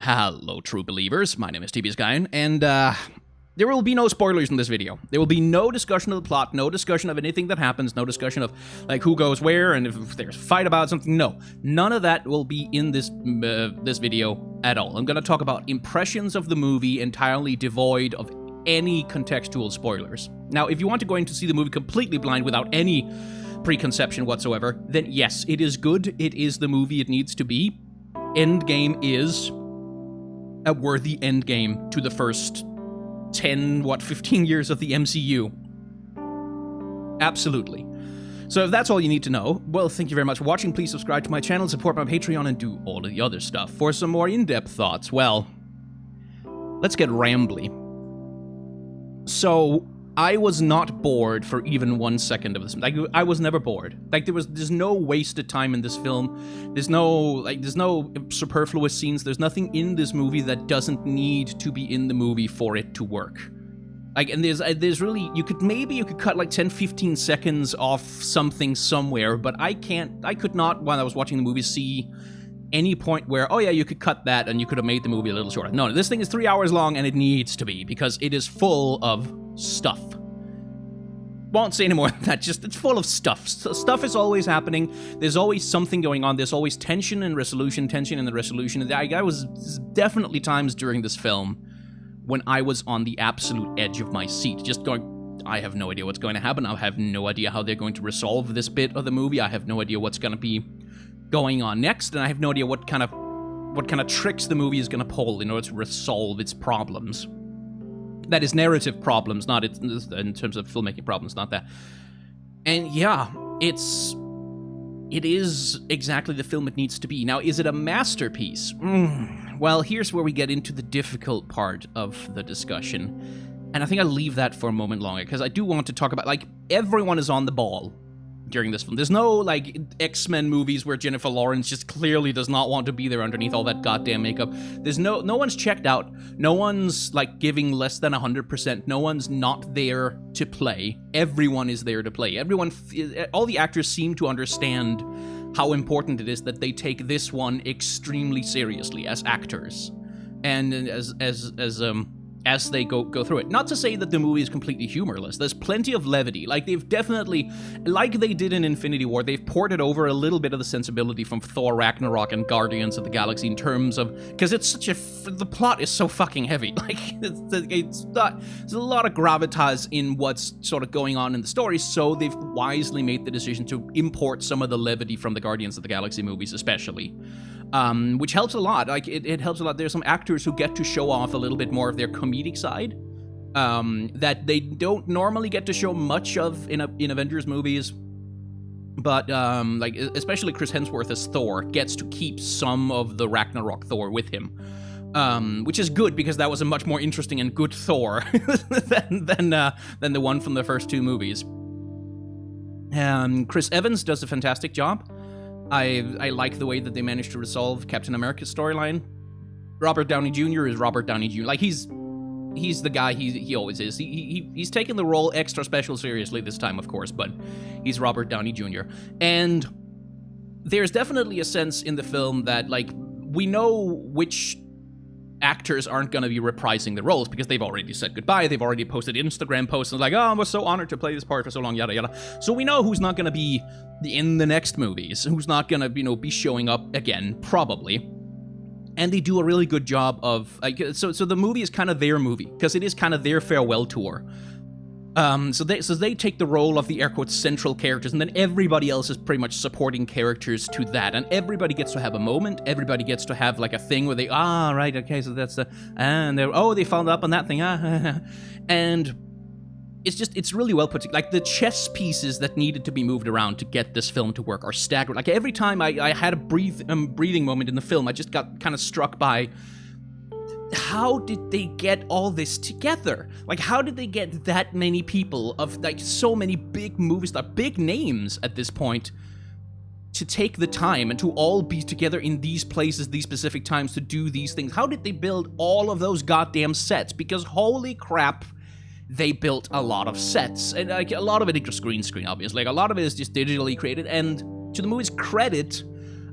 Hello, true believers. My name is TB Skyen, and there will be no spoilers in this video. There will be no discussion of the plot, no discussion of anything that happens, no discussion of, like, who goes where, and if there's a fight about something. No. None of that will be in this video at all. I'm gonna talk about impressions of the movie entirely devoid of any contextual spoilers. Now, if you want to go in to see the movie completely blind without any preconception whatsoever, then yes, it is good. It is the movie it needs to be. Endgame is a worthy endgame to the first 15 years of the MCU. Absolutely. So if that's all you need to know, well, thank you very much for watching. Please subscribe to my channel, support my Patreon, and do all of the other stuff. For some more in-depth thoughts, well, let's get rambly. So, I was not bored for even 1 second of this. Like, I was never bored. Like, there's no wasted time in this film. There's no superfluous scenes. There's nothing in this movie that doesn't need to be in the movie for it to work. Like, and there's really, you could cut like 10, 15 seconds off something somewhere, but I could not, while I was watching the movie, see any point where, oh yeah, you could cut that and you could have made the movie a little shorter. No, this thing is 3 hours long and it needs to be, because it is full of stuff. Won't say any more than that, just it's full of stuff. Stuff is always happening, there's always something going on, there's always tension and resolution. There was definitely times during this film when I was on the absolute edge of my seat, just going, I have no idea what's going to happen, I have no idea how they're going to resolve this bit of the movie, I have no idea what's going to be going on next, and I have no idea what kind of tricks the movie is going to pull in order to resolve its problems. That is narrative problems, not in terms of filmmaking problems, not that. And yeah, it is exactly the film it needs to be. Now, is it a masterpiece? Well, here's where we get into the difficult part of the discussion. And I think I'll leave that for a moment longer, because I do want to talk about, like, everyone is on the ball during this film. There's no, like, X-Men movies where Jennifer Lawrence just clearly does not want to be there underneath all that goddamn makeup. There's no one's checked out. No one's, like, giving less than 100%. No one's not there to play. Everyone is there to play. All the actors seem to understand how important it is that they take this one extremely seriously as actors. And as they go through it. Not to say that the movie is completely humorless. There's plenty of levity. Like, they've definitely, like they did in Infinity War, they've ported over a little bit of the sensibility from Thor Ragnarok and Guardians of the Galaxy in terms of, because it's such the plot is so fucking heavy. Like, there's a lot of gravitas in what's sort of going on in the story, so they've wisely made the decision to import some of the levity from the Guardians of the Galaxy movies, especially. Which helps a lot. Like, it helps a lot. There's some actors who get to show off a little bit more of their comedic side that they don't normally get to show much of in Avengers movies. But, like, especially Chris Hemsworth as Thor gets to keep some of the Ragnarok Thor with him. Which is good, because that was a much more interesting and good Thor than the one from the first two movies. Chris Evans does a fantastic job. I like the way that they managed to resolve Captain America's storyline. Robert Downey Jr. is Robert Downey Jr. Like, he's the guy he always is. He's taken the role extra special seriously this time, of course, but he's Robert Downey Jr. And there's definitely a sense in the film that, like, we know which actors aren't going to be reprising the roles, because they've already said goodbye, they've already posted Instagram posts, and like, oh, I was so honored to play this part for so long, yada yada. So we know who's not going to be in the next movies, who's not going to, be showing up again, probably. And they do a really good job of, like, so the movie is kind of their movie, because it is kind of their farewell tour. So they take the role of the air quotes central characters, and then everybody else is pretty much supporting characters to that, and everybody gets to have a moment, everybody gets to have, like, a thing where they, right, okay, so that's the, and they're, they followed up on that thing, and it's really well put together. Like, the chess pieces that needed to be moved around to get this film to work are staggering. Like, every time I had a breathing moment in the film, I just got kind of struck by, how did they get all this together? Like, how did they get that many people of, like, so many big movie stars, big names at this point, to take the time and to all be together in these places, these specific times, to do these things? How did they build all of those goddamn sets? Because holy crap, they built a lot of sets. And, like, a lot of it is just green screen, obviously. Like, a lot of it is just digitally created, and to the movie's credit,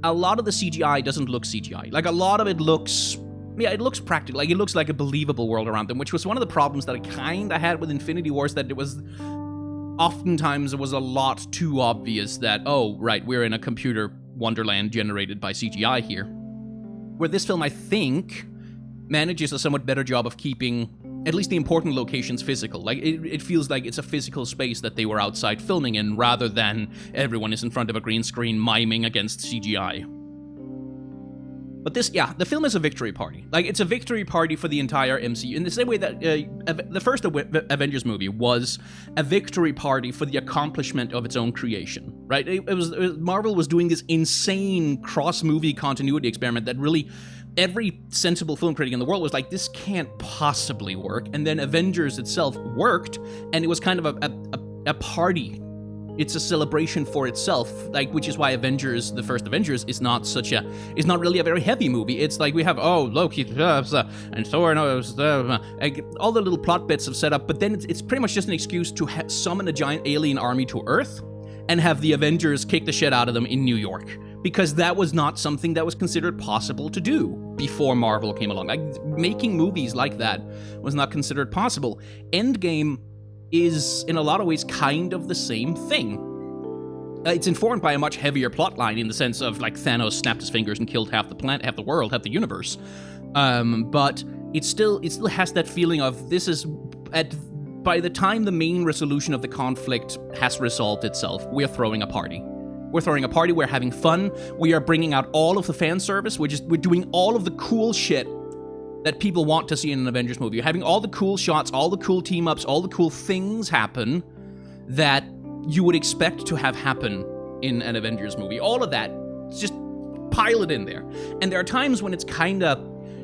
a lot of the CGI doesn't look CGI. Like, a lot of it looks yeah, it looks practical. Like, it looks like a believable world around them, which was one of the problems that I kind of had with Infinity Wars, that it was oftentimes it was a lot too obvious that, oh, right, we're in a computer wonderland generated by CGI here. Where this film, I think, manages a somewhat better job of keeping at least the important locations physical. Like, it feels like it's a physical space that they were outside filming in, rather than everyone is in front of a green screen miming against CGI. But this, yeah, the film is a victory party. Like, it's a victory party for the entire MCU, in the same way that the first Avengers movie was a victory party for the accomplishment of its own creation, right? Marvel was doing this insane cross-movie continuity experiment that really every sensible film critic in the world was like, this can't possibly work. And then Avengers itself worked, and it was kind of a party. It's a celebration for itself, like, which is why Avengers, the first Avengers, is not really a very heavy movie. It's like, we have, oh, Loki, and Thor, like, all the little plot bits have set up, but then it's pretty much just an excuse to summon a giant alien army to Earth and have the Avengers kick the shit out of them in New York. Because that was not something that was considered possible to do before Marvel came along. Like, making movies like that was not considered possible. Endgame is, in a lot of ways, kind of the same thing. It's informed by a much heavier plotline in the sense of, like, Thanos snapped his fingers and killed half the planet, half the world, half the universe. But it still has that feeling of, this is, by the time the main resolution of the conflict has resolved itself, we're throwing a party. We're throwing a party, we're having fun, we are bringing out all of the fan service, we're doing all of the cool shit that people want to see in an Avengers movie. You're having all the cool shots, all the cool team-ups, all the cool things happen that you would expect to have happen in an Avengers movie. All of that, just pile it in there. And there are times when it's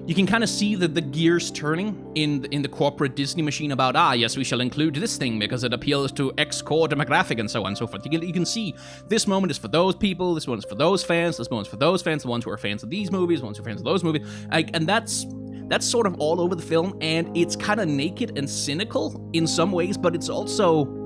you can kind of see the gears turning in the corporate Disney machine about, yes, we shall include this thing because it appeals to X core demographic and so on and so forth. You can see this moment is for those people, this one is for those fans, this one's for those fans, the ones who are fans of these movies, the ones who are fans of those movies. And that's sort of all over the film, and it's kind of naked and cynical in some ways, but it's also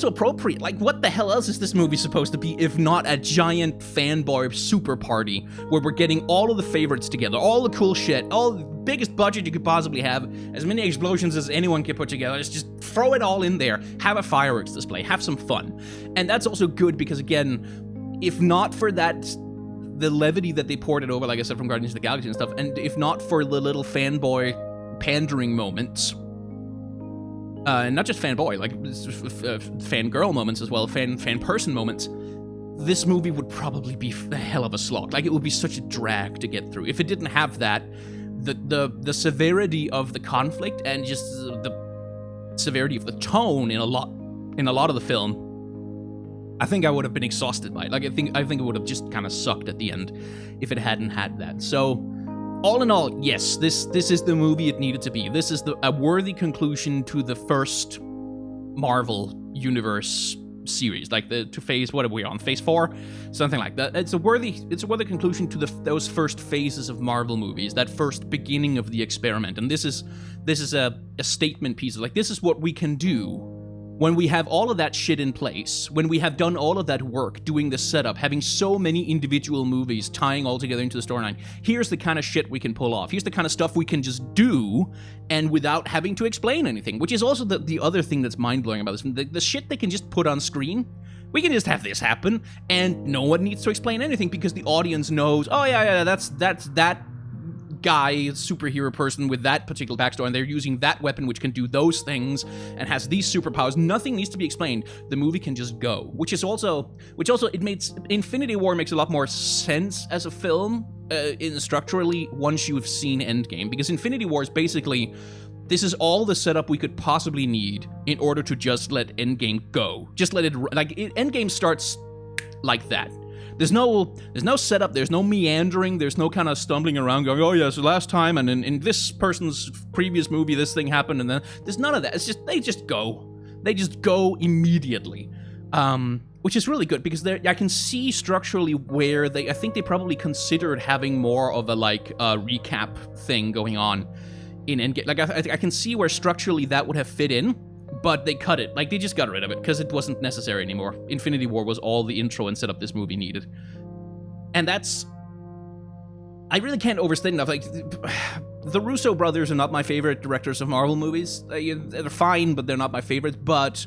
appropriate. Like, what the hell else is this movie supposed to be if not a giant fanboy super party where we're getting all of the favorites together, all the cool shit, all the biggest budget you could possibly have, as many explosions as anyone can put together, just throw it all in there, have a fireworks display, have some fun. And that's also good because, again, if not for that, the levity that they poured it over, like I said, from Guardians of the Galaxy and stuff, and if not for the little fanboy pandering moments, and not just fanboy, like fangirl moments as well, fan person moments, this movie would probably be a hell of a slog. Like, it would be such a drag to get through. If it didn't have that, the severity of the conflict and just the severity of the tone in a lot of the film, I think I would have been exhausted by it. Like, I think it would have just kind of sucked at the end if it hadn't had that. So, all in all, yes, this is the movie it needed to be. This is a worthy conclusion to the first Marvel Universe series, like to phase, what are we on, phase 4, something like that. It's a worthy conclusion to those first phases of Marvel movies, that first beginning of the experiment. And this is a statement piece of, like, this is what we can do when we have all of that shit in place, when we have done all of that work doing the setup, having so many individual movies tying all together into the storyline. Here's the kind of shit we can pull off. Here's the kind of stuff we can just do, and without having to explain anything, which is also the other thing that's mind-blowing about this. The shit they can just put on screen, we can just have this happen, and no one needs to explain anything because the audience knows, oh yeah, that's that guy, superhero person with that particular backstory, and they're using that weapon which can do those things and has these superpowers. Nothing needs to be explained. The movie can just go, which also it makes Infinity War makes a lot more sense as a film structurally once you've seen Endgame, because Infinity War is basically, this is all the setup we could possibly need in order to just let Endgame go. Just let it, Endgame starts like that. There's no setup, there's no meandering, there's no kind of stumbling around going, oh yeah, so last time, and in this person's previous movie, this thing happened, and then there's none of that. It's just, they just go. They just go immediately. Which is really good, because I can see structurally where I think they probably considered having more of a, recap thing going on in Endgame. Like, I can see where structurally that would have fit in, but they cut it. Like, they just got rid of it because it wasn't necessary anymore. Infinity War was all the intro and setup this movie needed. And that's I really can't overstate enough. Like, the Russo brothers are not my favorite directors of Marvel movies. They're fine, but they're not my favorite. But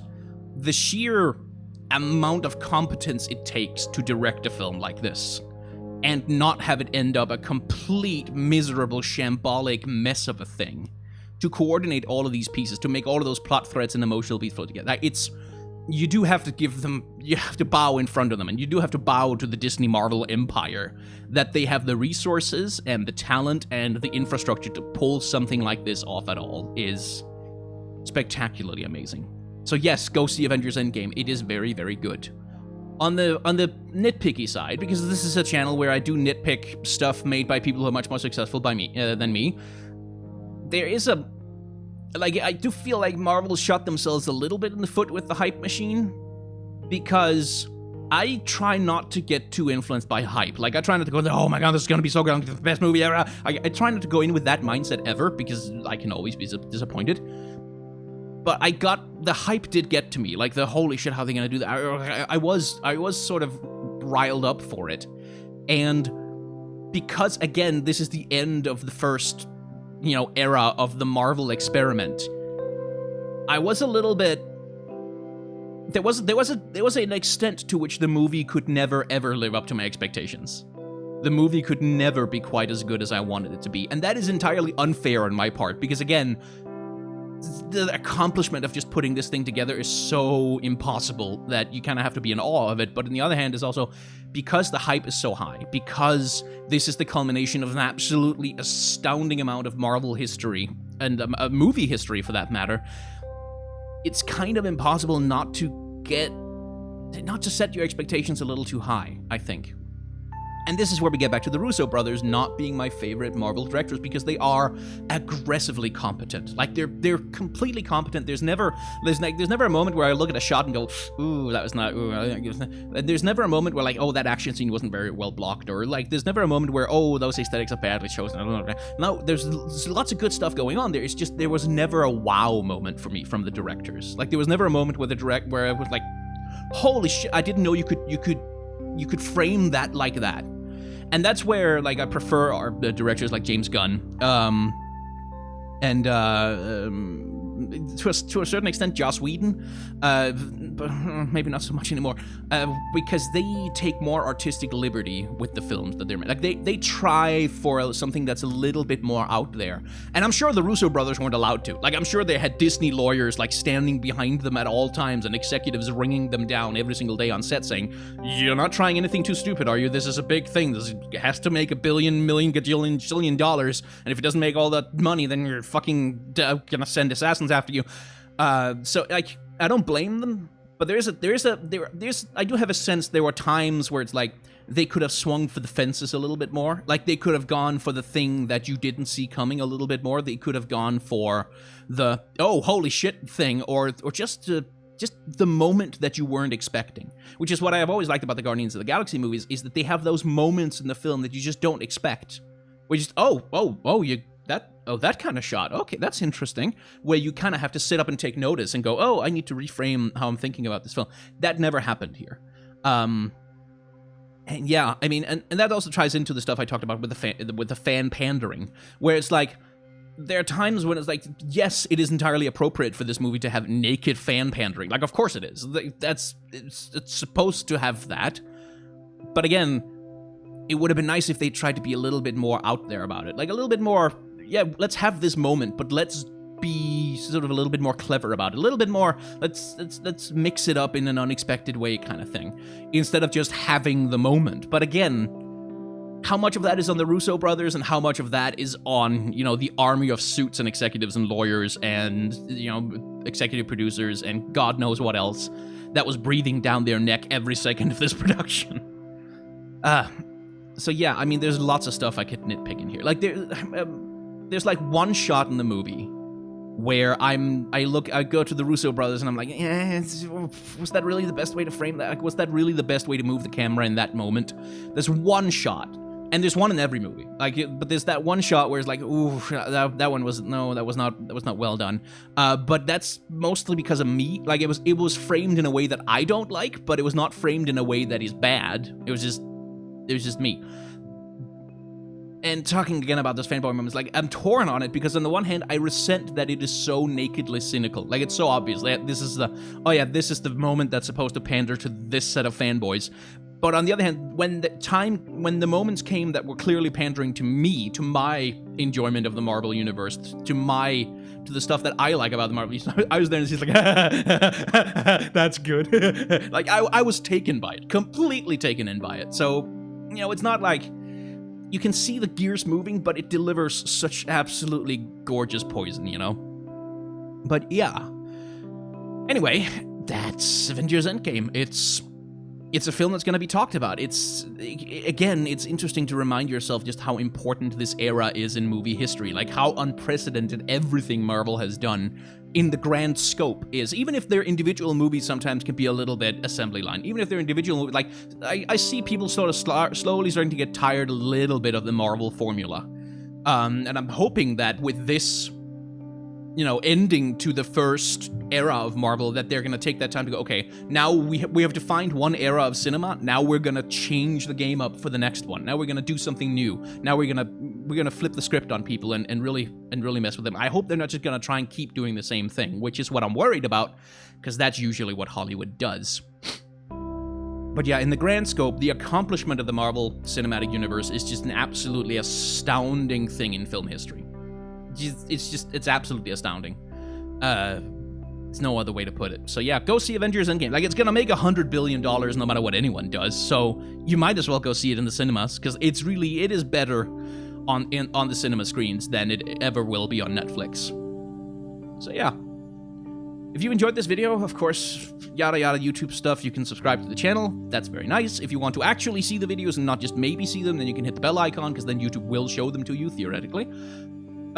the sheer amount of competence it takes to direct a film like this and not have it end up a complete, miserable, shambolic mess of a thing, to coordinate all of these pieces, to make all of those plot threads and emotional beats flow together. You do have to give them, you have to bow in front of them, and you do have to bow to the Disney Marvel empire, that they have the resources and the talent and the infrastructure to pull something like this off at all is spectacularly amazing. So yes, go see Avengers Endgame. It is very, very good. On the nitpicky side, because this is a channel where I do nitpick stuff made by people who are much more successful than me, there is I do feel like Marvel shot themselves a little bit in the foot with the hype machine, because I try not to get too influenced by hype. Like, I try not to go, oh my god, this is going to be so good, the best movie ever. I try not to go in with that mindset ever, because I can always be disappointed. But the hype did get to me. Like, the holy shit, how are they going to do that? I was sort of riled up for it. And because, again, this is the end of the first, era of the Marvel experiment, I was a little bit... There was an extent to which the movie could never, ever live up to my expectations. The movie could never be quite as good as I wanted it to be. And that is entirely unfair on my part, because, again, the accomplishment of just putting this thing together is so impossible that you kind of have to be in awe of it. But on the other hand, is also because the hype is so high, because this is the culmination of an absolutely astounding amount of Marvel history, and movie history for that matter, it's kind of impossible not to set your expectations a little too high, I think. And this is where we get back to the Russo brothers not being my favorite Marvel directors, because they are aggressively competent. Like, they're completely competent. There's never a moment where I look at a shot and go, ooh, that was not, ooh. There's never a moment where, like, oh, that action scene wasn't very well blocked, or, like, there's never a moment where, oh, those aesthetics are badly chosen. No, there's lots of good stuff going on there. It's just, there was never a wow moment for me from the directors. Like, there was never a moment where I was like, holy shit, I didn't know you could frame that like that. And that's where, like, I prefer our directors like James Gunn, and to a certain extent Joss Whedon, but maybe not so much anymore, because they take more artistic liberty with the films that they're making. Like, they try for something that's a little bit more out there. And I'm sure the Russo brothers weren't allowed to. Like, I'm sure they had Disney lawyers, like, standing behind them at all times, and executives ringing them down every single day on set saying, you're not trying anything too stupid, are you? This is a big thing. This has to make $1 billion, million, gajillion, jillion dollars, and if it doesn't make all that money, then you're fucking gonna send assassins after you. So, like, I don't blame them, but I do have a sense there were times where it's like they could have swung for the fences a little bit more. Like, they could have gone for the thing that you didn't see coming a little bit more. They could have gone for the, oh, holy shit thing, or just the moment that you weren't expecting. Which is what I have always liked about the Guardians of the Galaxy movies, is that they have those moments in the film that you just don't expect. Where you just, that kind of shot. Okay, that's interesting. Where you kind of have to sit up and take notice and go, oh, I need to reframe how I'm thinking about this film. That never happened here. And yeah, I mean, and that also ties into the stuff I talked about with the fan pandering, where it's like, there are times when it's like, yes, it is entirely appropriate for this movie to have naked fan pandering. Like, of course it is. It's supposed to have that. But again, it would have been nice if they tried to be a little bit more out there about it. Like, a little bit more, yeah, let's have this moment, but let's be sort of a little bit more clever about it. A little bit more, let's mix it up in an unexpected way kind of thing, instead of just having the moment. But again, how much of that is on the Russo brothers, and how much of that is on, the army of suits and executives and lawyers and, executive producers and God knows what else that was breathing down their neck every second of this production. So yeah, I mean, there's lots of stuff I could nitpick in here. Like, there's like one shot in the movie where I go to the Russo brothers and I'm like, was that really the best way to frame that? Like, was that really the best way to move the camera in that moment? There's one shot, and there's one in every movie. Like, but there's that one shot where it's like, ooh, that one was not well done. But that's mostly because of me. Like, it was framed in a way that I don't like, but it was not framed in a way that is bad. It was just me. And talking again about those fanboy moments, like, I'm torn on it because on the one hand, I resent that it is so nakedly cynical. Like, it's so obvious. Like, this is the moment that's supposed to pander to this set of fanboys. But on the other hand, when the moments came that were clearly pandering to me, to my enjoyment of the Marvel Universe, to the stuff that I like about the Marvel Universe, I was there and he's like, that's good. Like, I was taken by it, completely taken in by it. So, you know, it's not like you can see the gears moving, but it delivers such absolutely gorgeous poison, you know? But yeah. Anyway, that's Avengers Endgame. It's a film that's going to be talked about. It's interesting to remind yourself just how important this era is in movie history, like how unprecedented everything Marvel has done in the grand scope is. Even if their individual movies sometimes can be a little bit assembly line, even if their individual movies, like, I see people sort of slowly starting to get tired a little bit of the Marvel formula. And I'm hoping that with this, you know, ending to the first era of Marvel, that they're gonna take that time to go, okay, now we have defined one era of cinema, now we're gonna change the game up for the next one. Now we're gonna do something new. Now we're gonna flip the script on people and really mess with them. I hope they're not just gonna try and keep doing the same thing, which is what I'm worried about, because that's usually what Hollywood does. But yeah, in the grand scope, the accomplishment of the Marvel Cinematic Universe is just an absolutely astounding thing in film history. It's absolutely astounding. There's no other way to put it. So yeah, go see Avengers Endgame. Like, it's gonna make $100 billion no matter what anyone does, so you might as well go see it in the cinemas, because it is better on the cinema screens than it ever will be on Netflix. So yeah. If you enjoyed this video, of course, yada yada YouTube stuff, you can subscribe to the channel. That's very nice. If you want to actually see the videos and not just maybe see them, then you can hit the bell icon, because then YouTube will show them to you, theoretically.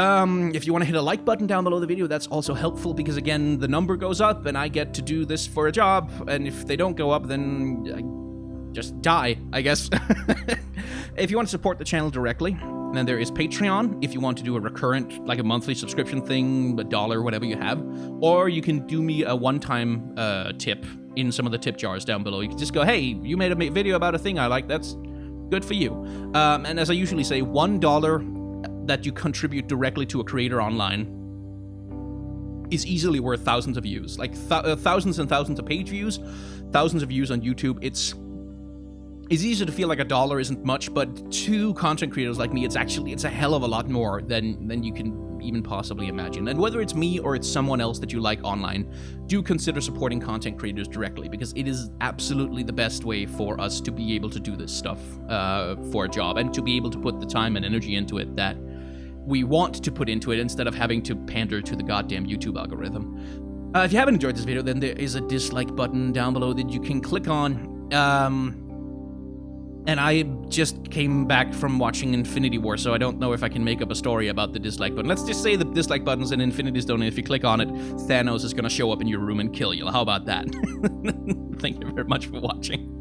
If you want to hit a like button down below the video, that's also helpful, because again, the number goes up and I get to do this for a job, and if they don't go up, then I just die, I guess. If you want to support the channel directly, then there is Patreon, if you want to do a recurrent, like a monthly subscription thing, $1, whatever you have, or you can do me a one-time tip in some of the tip jars down below. You can just go, hey, you made a video about a thing I like, that's good for you. And as I usually say, $1 that you contribute directly to a creator online is easily worth thousands of views. Like, thousands and thousands of page views, thousands of views on YouTube. It's easy to feel like $1 isn't much, but to content creators like me, it's a hell of a lot more than you can even possibly imagine. And whether it's me or it's someone else that you like online, do consider supporting content creators directly, because it is absolutely the best way for us to be able to do this stuff for a job, and to be able to put the time and energy into it that we want to put into it, instead of having to pander to the goddamn YouTube algorithm. If you haven't enjoyed this video, then there is a dislike button down below that you can click on. And I just came back from watching Infinity War, so I don't know if I can make up a story about the dislike button. Let's just say the dislike button's an Infinity Stone, and if you click on it, Thanos is gonna show up in your room and kill you. How about that? Thank you very much for watching.